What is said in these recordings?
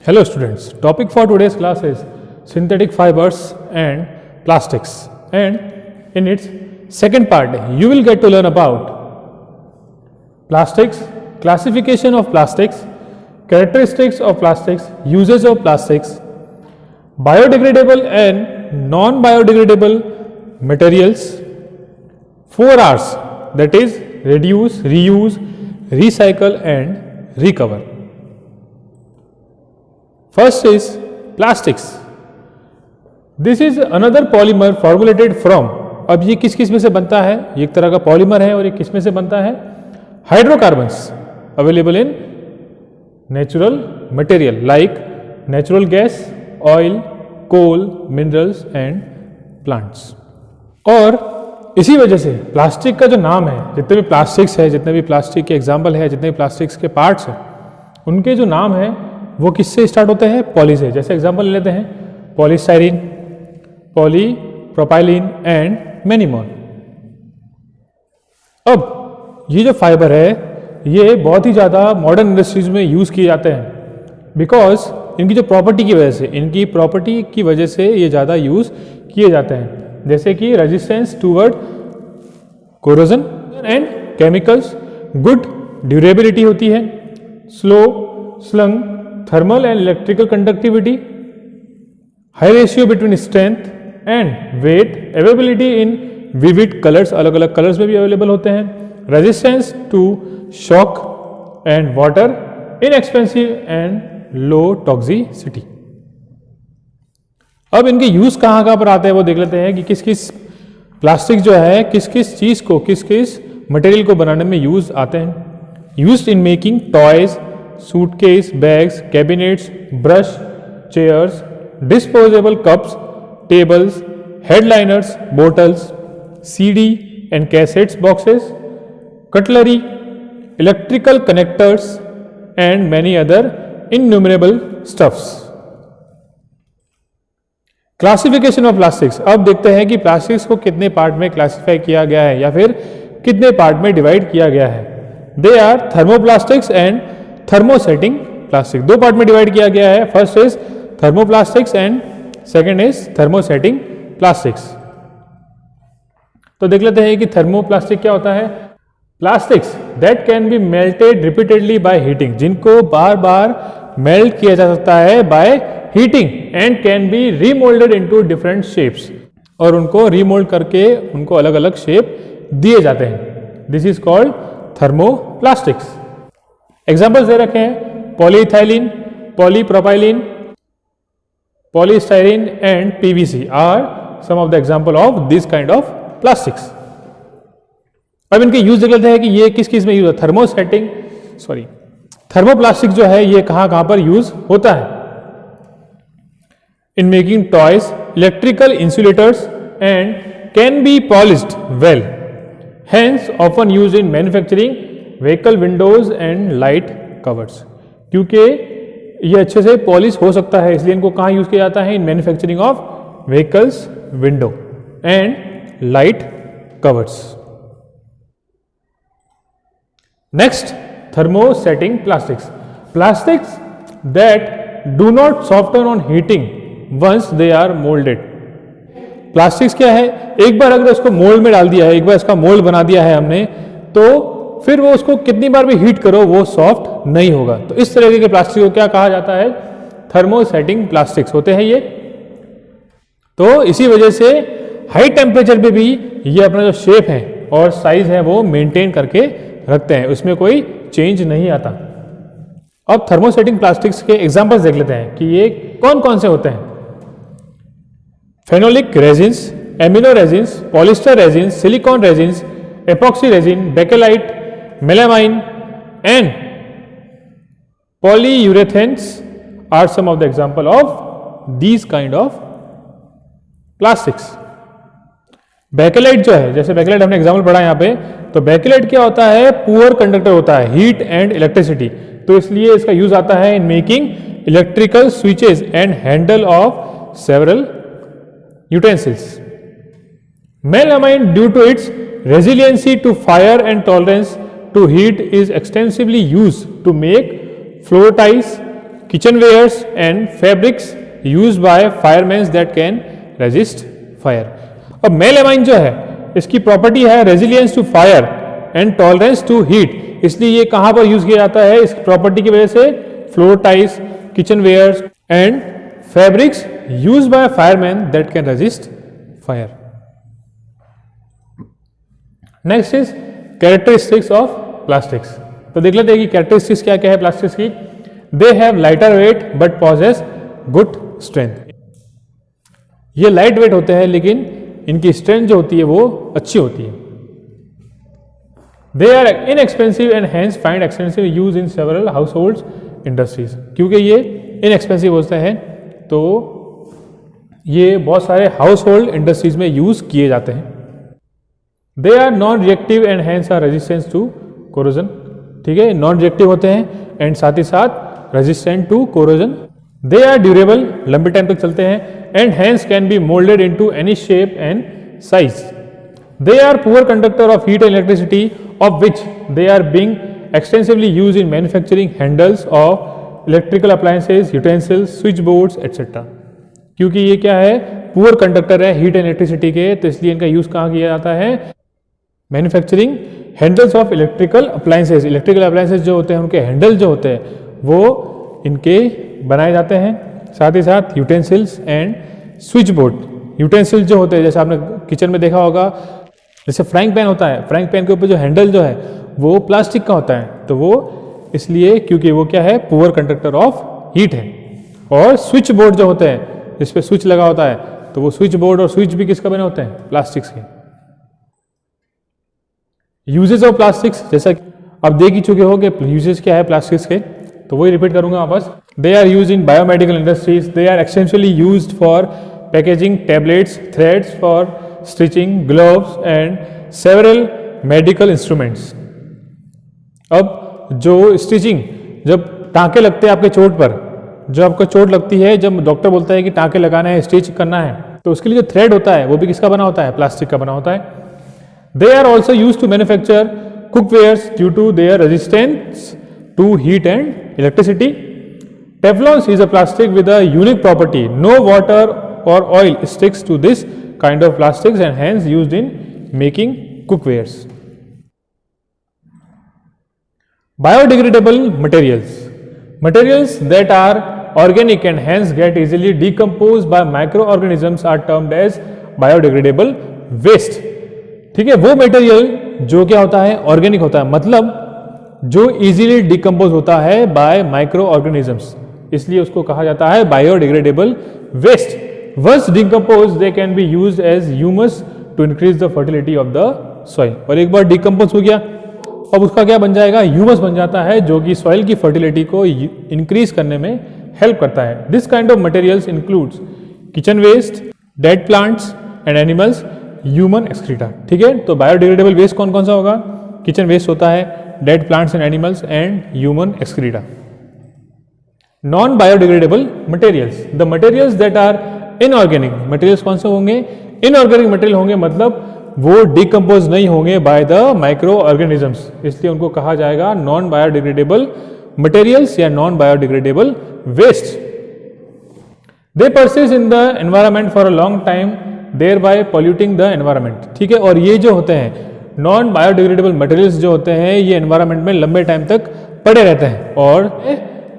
Hello students, topic for today's class is synthetic fibers and plastics, and in its second part you will get to learn about plastics, classification of plastics, characteristics of plastics, uses of plastics, biodegradable and non-biodegradable materials, 4 R's, that is reduce, reuse, recycle and recover. First is plastics. This is another polymer formulated from, अब ये किस में से बनता है? ये एक तरह का पॉलीमर है और ये किस में से बनता है? Hydrocarbons available in natural material like natural gas, oil, coal, minerals and plants. और इसी वजह से प्लास्टिक का जो नाम है, जितने भी प्लास्टिक्स है, जितने भी प्लास्टिक के एग्जाम्पल है, जितने भी प्लास्टिक्स के पार्ट्स हैं, उनके जो नाम है वो किससे स्टार्ट होते हैं? पॉली से. जैसे एग्जांपल ले लेते हैं polystyrene, polypropylene and many more. अब ये जो फाइबर है ये बहुत ही ज़्यादा मॉडर्न इंडस्ट्रीज में यूज़ किए जाते हैं बिकॉज इनकी जो प्रॉपर्टी की वजह से, इनकी प्रॉपर्टी की वजह से ये ज़्यादा यूज़ किए जाते हैं. जैसे कि resistance toward corrosion and chemicals, good durability होती है, slow slung, thermal and electrical conductivity, high ratio between strength and weight, availability in vivid colors, अलग अलग कलर्स में भी अवेलेबल होते हैं, resistance to shock and water, inexpensive and low toxicity. अब इनके यूज कहाँ पर आते हैं वो देख लेते हैं कि किस किस प्लास्टिक जो है किस किस चीज को, किस किस मटेरियल को बनाने में यूज आते हैं. Used in making toys, suitcase, bags, cabinets, brush, chairs, disposable cups, tables, headliners, bottles, CD and cassettes boxes, cutlery, electrical connectors and many other innumerable stuffs. Classification of plastics. अब देखते हैं कि plastics को कितने part में classify किया गया है या फिर कितने पार्ट में डिवाइड किया गया है. They are thermoplastics and thermosetting plastic. दो पार्ट में डिवाइड किया गया है. First is thermoplastics and second is thermosetting plastics. तो देख लेते हैं कि थर्मोप्लास्टिक क्या होता है. Plastics that can be melted repeatedly by heating, जिनको बार बार मेल्ट किया जा सकता है by heating and can be remoulded into different shapes, और उनको रीमोल्ड करके उनको अलग अलग शेप दिए जाते हैं. This is called thermoplastics. Examples दे रखे हैं polyethylene, polypropylene, polystyrene and PVC are some of the example of this kind of plastics. अब इनके यूज देख लेते हैं कि ये किस किस में यूज है. थर्मोप्लास्टिक जो है ये कहां पर यूज होता है. In making toys, electrical insulators and can B polished well, hence often use in manufacturing vehicle Windows and light covers. क्योंकि ये अच्छे से पॉलिश हो सकता है इसलिए इनको कहाँ यूज किया जाता है? In manufacturing of vehicles window and light covers. Next, thermosetting plastics. Plastics that do not soften on heating once they are moulded. Plastics क्या है? एक बार अगर उसको मोल्ड में डाल दिया है, एक बार इसका मोल्ड बना दिया है हमने, तो फिर वो उसको कितनी बार भी हीट करो वो सॉफ्ट नहीं होगा. तो इस तरह के प्लास्टिक को क्या कहा जाता है? थर्मोसेटिंग प्लास्टिक्स होते हैं ये. तो इसी वजह से हाई टेम्परेचर पे भी ये अपना जो शेप है और साइज है वो मेंटेन करके रखते हैं, उसमें कोई चेंज नहीं आता. अब थर्मोसेटिंग प्लास्टिक्स के एग्जांपल्स देख लेते हैं कि ये कौन कौन से होते हैं. Phenolic resins, amino resins, polyester resins, silicon resins, epoxy resin, bakelite, melamine and polyurethanes are some of the example of these kind of plastics. Bakelite जो है, जैसे बेकेलाइट हमने एग्जाम्पल पढ़ा यहाँ पे, तो बेकेलाइट क्या होता है? पुअर कंडक्टर होता है हीट एंड इलेक्ट्रिसिटी, तो इसलिए इसका यूज आता है in making electrical switches and handle of several utensils. Melamine due to its resiliency to fire and tolerance to heat is extensively used to make floor tiles, kitchenwares and fabrics used by firemen that can resist fire. अब melamine जो है इसकी property है resilience to fire and tolerance to heat, इसलिए ये कहां पर use किया जाता है? इस प्रॉपर्टी की वजह से floor tiles, kitchenwares and fabrics used by fireman that can resist fire. Next is characteristics of plastics. तो देख लेते हैं कि कैरेक्टरिस्टिक्स क्या क्या है प्लास्टिक्स की. They have lighter weight but possess good strength. ये लाइट वेट होते हैं लेकिन इनकी स्ट्रेंथ जो होती है वो अच्छी होती है. They are inexpensive and hence find extensive use in several house hold industries. क्योंकि ये इनएक्सपेंसिव होते हैं तो ये बहुत सारे हाउस होल्ड इंडस्ट्रीज में यूज किए जाते हैं. They are non reactive and hence are resistance to corrosion. ठीक है, नॉन रिएक्टिव होते हैं एंड साथ ही साथ resistant to corrosion. They are durable, लंबे टाइम तक चलते हैं and hence can be moulded into any shape and size. They are poor conductor of heat and electricity of which they are being extensively used in manufacturing handles of electrical appliances, utensils, switchboards etc. क्योंकि ये क्या है, poor conductor है heat and electricity के, तो इसलिए इनका use कहाँ किया जाता है? Manufacturing handles of electrical appliances. Electrical appliances जो होते हैं उनके हैंडल जो होते हैं वो इनके बनाए जाते हैं. साथ ही साथ utensils and switch board. Utensils जो होते हैं जैसे आपने किचन में देखा होगा, जैसे फ्राइंग पैन होता है, फ्राइंग पैन के ऊपर जो हैंडल जो है वो प्लास्टिक का होता है, तो वो इसलिए क्योंकि वो क्या है, पुअर कंडक्टर ऑफ हीट है. और स्विच बोर्ड जो होते हैं जिस पे स्विच लगा होता है, तो वो स्विच बोर्ड और स्विच भी किसका बने होते हैं? प्लास्टिक्स के. यूजेस ऑफ प्लास्टिक्स, जैसा आप देख ही चुके हो कि यूजेस क्या है प्लास्टिक्स के, तो वही रिपीट करूंगा वापस. They are use in biomedical industries. They are extensively used for packaging tablets, threads for stitching, gloves and several medical instruments. अब जो स्टिचिंग, जब टाँके लगते हैं आपके चोट पर, जो आपको चोट लगती है, जब डॉक्टर बोलता है कि टाँके लगाना है, स्टिच करना है, तो उसके लिए जो थ्रेड होता है वो भी किसका बना होता है? प्लास्टिक का बना होता है. They are also use to manufacture cookwares due to their resistance to heat and electricity. Teflon is a plastic with a unique property. No water और oil sticks to this kind of plastics and hence used in making cookwares. Biodegradable materials. Materials that are organic and hence get easily decomposed by microorganisms are termed as biodegradable waste. ठीक है, वो material जो क्या होता है? Organic होता है, मतलब जो इजीली डिकम्पोज होता है बाय माइक्रो ऑर्गेनिजम्स, इसलिए उसको कहा जाता है biodegradable waste. Once decomposed, they can be used as humus to increase the fertility of the soil. और एक बार डिकम्पोज हो गया, अब उसका क्या बन जाएगा? ह्यूमस बन जाता है, जो कि सॉइल की फर्टिलिटी को इंक्रीज करने में हेल्प करता है. This kind of materials includes kitchen waste, dead plants and animals, human excreta. ठीक है, तो बायोडिग्रेडेबल वेस्ट कौन कौन सा होगा? किचन वेस्ट होता है, dead plants and animals and human excreta. Non biodegradable materials, the materials that are inorganic. Materials कौन से होंगे? इनऑर्गेनिक मटेरियल होंगे, मतलब वो डिकम्पोज नहीं होंगे बाय द माइक्रो ऑर्गेनिजम्स, इसलिए उनको कहा जाएगा नॉन बायोडिग्रेडेबल मटेरियल्स या non biodegradable waste. They persist in the environment for a long time, thereby polluting the environment. ठीक है, और ये जो होते हैं नॉन बायोडिग्रेडेबल मटेरियल्स जो होते हैं, ये एनवायरमेंट में लंबे टाइम तक पड़े रहते हैं और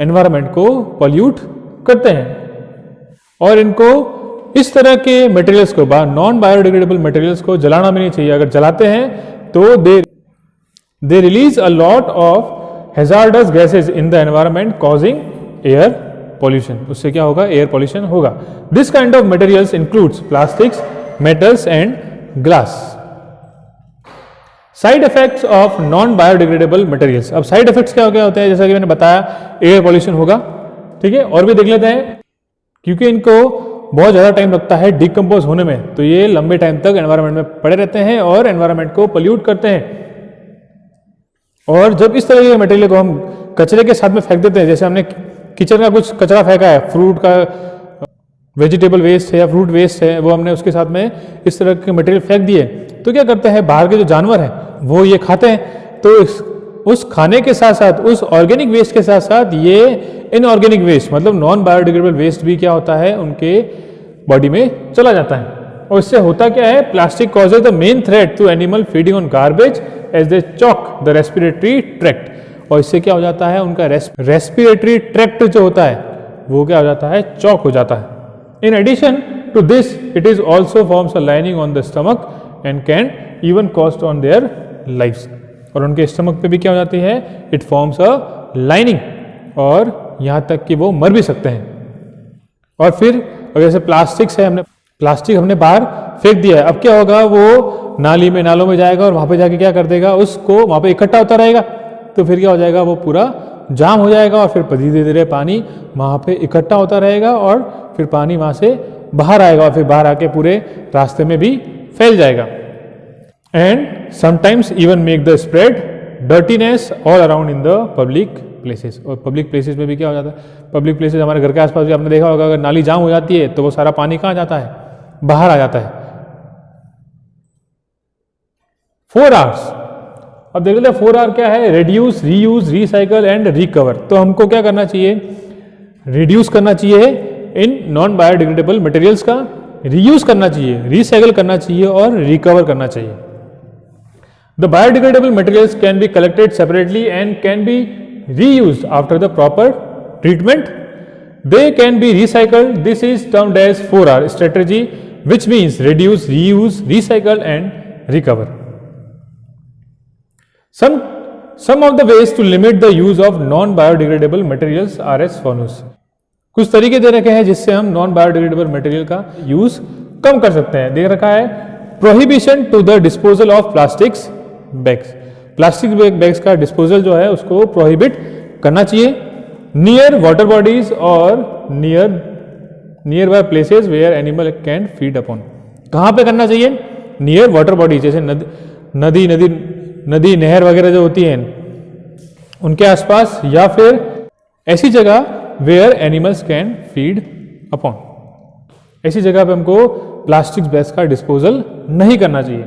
एनवायरमेंट को पॉल्यूट करते हैं. और इनको इस तरह के मटेरियल्स को, नॉन बायोडिग्रेडेबल मटेरियल्स को जलाना भी नहीं चाहिए. अगर जलाते हैं तो they release a lot of hazards gases in the environment causing air pollution. उससे क्या होगा? एयर पॉल्यूशन होगा. This kind of materials includes plastics, metals and glass. Side effects of non biodegradable materials. अब साइड इफेक्ट्स क्या होते हैं? जैसा कि मैंने बताया, एयर पॉल्यूशन होगा. ठीक है, और भी देख लेते हैं. क्योंकि इनको बहुत ज़्यादा टाइम लगता है डिकम्पोज होने में, तो ये लंबे टाइम तक एनवायरनमेंट में पड़े रहते हैं और एनवायरनमेंट को पोल्यूट करते हैं. और जब इस तरह के मटेरियल को हम कचरे के साथ में फेंक देते हैं, जैसे हमने किचन का कुछ कचरा फेंका है, फ्रूट का वेजिटेबल वेस्ट है या फ्रूट वेस्ट है, वो हमने उसके साथ में इस तरह के मटेरियल फेंक दिए, तो क्या करते हैं? बाहर के जो जानवर हैं वो ये खाते हैं, तो उस खाने के साथ साथ, उस ऑर्गेनिक वेस्ट के साथ साथ ये इनऑर्गेनिक वेस्ट मतलब नॉन बायोडिग्रेडेबल वेस्ट भी क्या होता है उनके बॉडी में चला जाता है। और इससे होता क्या है, plastic causes the main threat to animal feeding on garbage as they choke the respiratory tract. और इससे क्या हो जाता है, उनका रेस्पिरेटरी ट्रैक्ट जो होता है वो क्या हो जाता है, चॉक हो जाता है। In addition to this it is also forms a lining on the stomach and can even cost on their lifes. और उनके स्टमक पे भी क्या हो जाती है, इट फॉर्म्स अ लाइनिंग, और यहाँ तक कि वो मर भी सकते हैं। और फिर अगर जैसे प्लास्टिक हमने बाहर फेंक दिया है, अब क्या होगा, वो नालों में जाएगा और वहाँ पे जाके क्या कर देगा, उसको वहाँ पे इकट्ठा होता रहेगा। तो फिर क्या हो जाएगा, वो पूरा जाम हो जाएगा और फिर धीरे धीरे पानी वहाँ पे इकट्ठा होता रहेगा और फिर पानी वहाँ से बाहर आएगा और फिर बाहर आके पूरे रास्ते में भी फैल जाएगा। And sometimes even make the spread dirtiness all around in the public places. और पब्लिक प्लेसेस में भी क्या हो जाता है, पब्लिक प्लेसेस हमारे घर के आसपास भी आपने देखा होगा, अगर नाली जाम हो जाती है तो वो सारा पानी कहाँ जाता है, बाहर आ जाता है। 4 Rs। अब देख लेते हैं 4 R क्या है, reduce, reuse, recycle and recover. तो हमको क्या करना चाहिए, रिड्यूस करना चाहिए इन नॉन बायोडिग्रेडेबल मटेरियल्स का, रीयूज करना चाहिए, रिसाइकल करना चाहिए और रिकवर करना चाहिए। The biodegradable materials can be collected separately and can B reused after the proper treatment. They can be recycled. This is termed as 4R strategy, which means reduce, reuse, recycle and recover. Some of the ways to limit the use of non-biodegradable materials are as follows. कुछ तरीके दे रखे हैं जिससे हम non biodegradable material का use कम कर सकते हैं। दे रखा है prohibition to the disposal of plastics bags. Plastic bags का डिस्पोजल जो है उसको प्रोहिबिट करना चाहिए। नियर वाटर बॉडीज और nearby places where animal can feed upon. कहाँ पे करना चाहिए, नियर वाटर बॉडीज, जैसे नदी नहर वगैरह जो होती हैं उनके आसपास, या फिर ऐसी जगह where animals can feed upon. ऐसी जगह पे हमको प्लास्टिक बैग्स का डिस्पोजल नहीं करना चाहिए।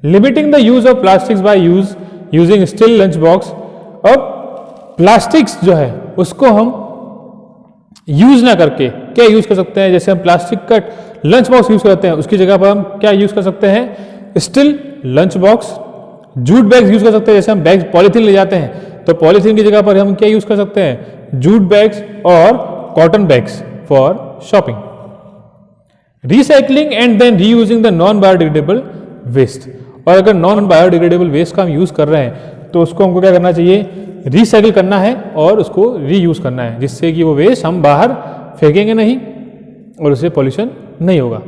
Limiting the use of plastics by using steel lunch box. अब प्लास्टिक्स जो है उसको हम यूज ना करके क्या यूज कर सकते हैं, जैसे हम प्लास्टिक का लंच बॉक्स यूज करते हैं उसकी जगह पर हम क्या यूज कर सकते हैं, steel lunch box. Jute bags use कर सकते हैं, जैसे हम बैग पॉलीथीन ले जाते हैं तो पॉलीथीन की जगह पर हम क्या यूज कर सकते हैं, जूट बैग्स और cotton bags for shopping. Recycling and then reusing the non biodegradable waste. और अगर नॉन बायोडिग्रेडेबल वेस्ट का हम यूज कर रहे हैं तो उसको हमको क्या करना चाहिए, रिसाइकिल करना है और उसको रीयूज करना है, जिससे कि वो वेस्ट हम बाहर फेंकेंगे नहीं और उससे पॉल्यूशन नहीं होगा।